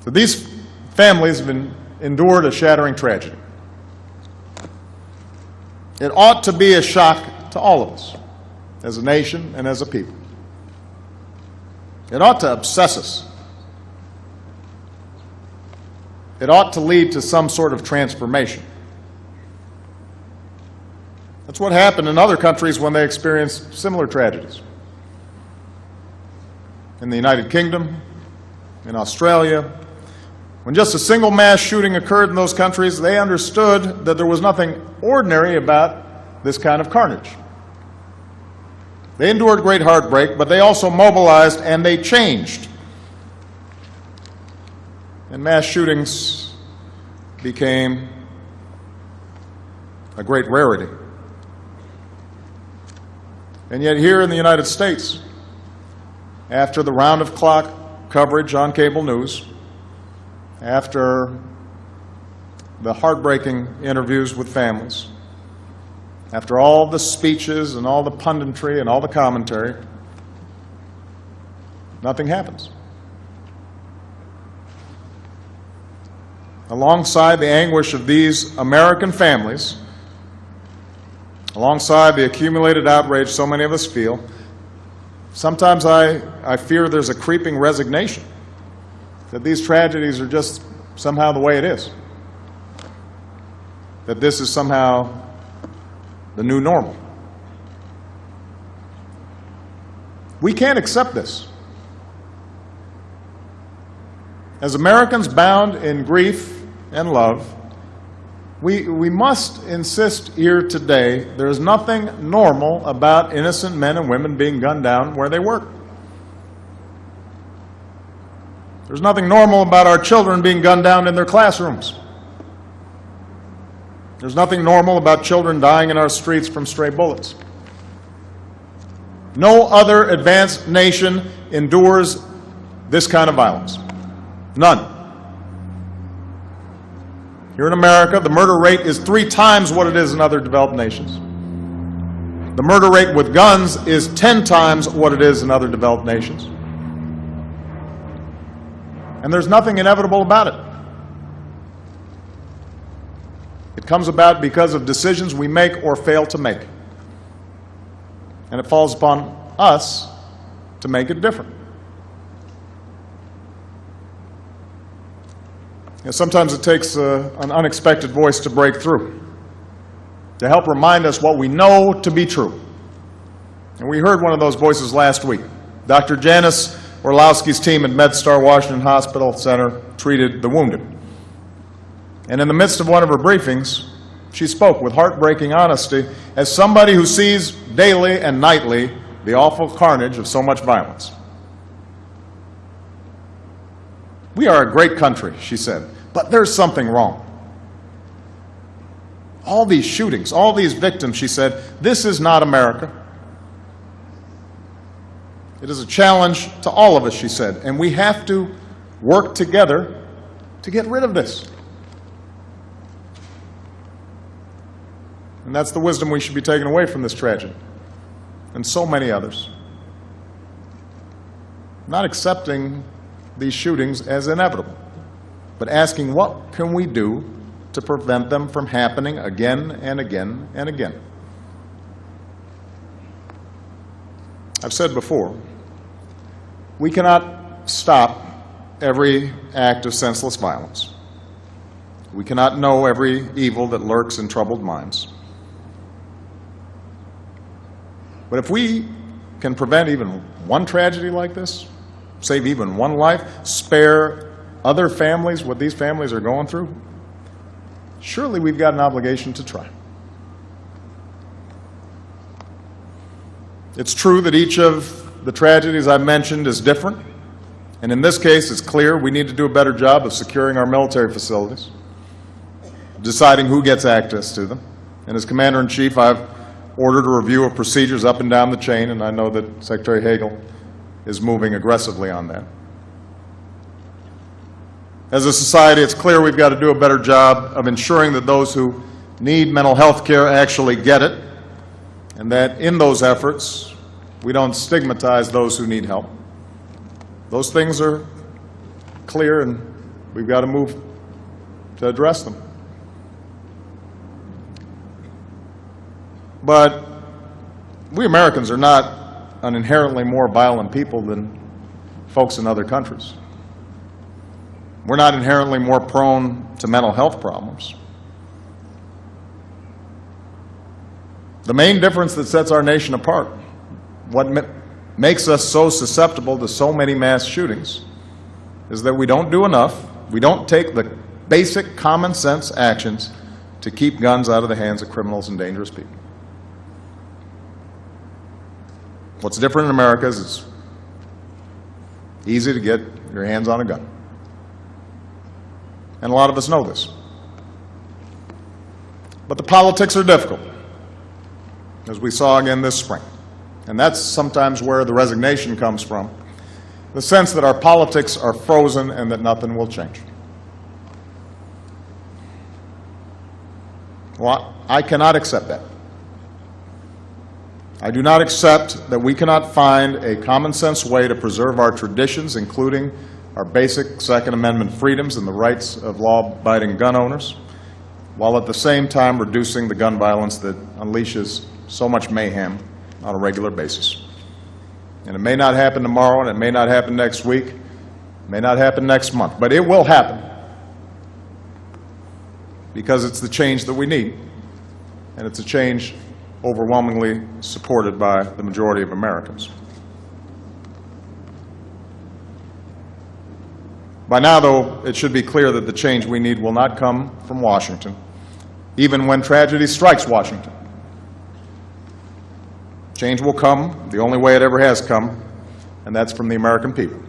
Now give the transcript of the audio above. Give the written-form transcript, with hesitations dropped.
But these families have endured a shattering tragedy. It ought to be a shock to all of us, as a nation and as a people. It ought to obsess us. It ought to lead to some sort of transformation. That's what happened in other countries when they experienced similar tragedies. In the United Kingdom, in Australia, when just a single mass shooting occurred in those countries, they understood that there was nothing ordinary about this kind of carnage. They endured great heartbreak, but they also mobilized and they changed. And mass shootings became a great rarity. And yet here in the United States, after the round-of-clock coverage on cable news, after the heartbreaking interviews with families, after all the speeches and all the punditry and all the commentary, nothing happens. Alongside the anguish of these American families, alongside the accumulated outrage so many of us feel, sometimes I fear there's a creeping resignation that these tragedies are just somehow the way it is, that this is somehow the new normal. We can't accept this. As Americans bound in grief and love, we must insist here today there is nothing normal about innocent men and women being gunned down where they work. There's nothing normal about our children being gunned down in their classrooms. There's nothing normal about children dying in our streets from stray bullets. No other advanced nation endures this kind of violence. None. Here in America, the murder rate is 3 times what it is in other developed nations. The murder rate with guns is 10 times what it is in other developed nations. And there's nothing inevitable about it. It comes about because of decisions we make or fail to make. And it falls upon us to make it different. Sometimes it takes an unexpected voice to break through, to help remind us what we know to be true. And we heard one of those voices last week. Dr. Janice Orlowski's team at MedStar Washington Hospital Center treated the wounded. And in the midst of one of her briefings, she spoke with heartbreaking honesty as somebody who sees daily and nightly the awful carnage of so much violence. We are a great country, she said, but there's something wrong. All these shootings, all these victims, she said, this is not America. It is a challenge to all of us, she said, and we have to work together to get rid of this. And that's the wisdom we should be taking away from this tragedy, and so many others. Not accepting these shootings as inevitable, but asking what can we do to prevent them from happening again and again and again. I've said before, we cannot stop every act of senseless violence. We cannot know every evil that lurks in troubled minds. But if we can prevent even one tragedy like this, save even one life, spare other families what these families are going through, surely we've got an obligation to try. It's true that each of the tragedies I've mentioned is different, and in this case it's clear we need to do a better job of securing our military facilities, deciding who gets access to them. And as Commander-in-Chief, I've ordered a review of procedures up and down the chain, and I know that Secretary Hagel is moving aggressively on that. As a society, it's clear we've got to do a better job of ensuring that those who need mental health care actually get it, and that in those efforts, we don't stigmatize those who need help. Those things are clear and we've got to move to address them. But we Americans are not an inherently more violent people than folks in other countries. We're not inherently more prone to mental health problems. The main difference that sets our nation apart, what makes us so susceptible to so many mass shootings, is that we don't do enough, we don't take the basic common sense actions to keep guns out of the hands of criminals and dangerous people. What's different in America is it's easy to get your hands on a gun. And a lot of us know this. But the politics are difficult, as we saw again this spring. And that's sometimes where the resignation comes from, the sense that our politics are frozen and that nothing will change. Well, I cannot accept that. I do not accept that we cannot find a common sense way to preserve our traditions, including our basic Second Amendment freedoms and the rights of law-abiding gun owners, while at the same time reducing the gun violence that unleashes so much mayhem on a regular basis. And it may not happen tomorrow, and it may not happen next week, it may not happen next month, but it will happen because it's the change that we need, and it's a change overwhelmingly supported by the majority of Americans. By now, though, it should be clear that the change we need will not come from Washington, even when tragedy strikes Washington. Change will come the only way it ever has come, and that's from the American people.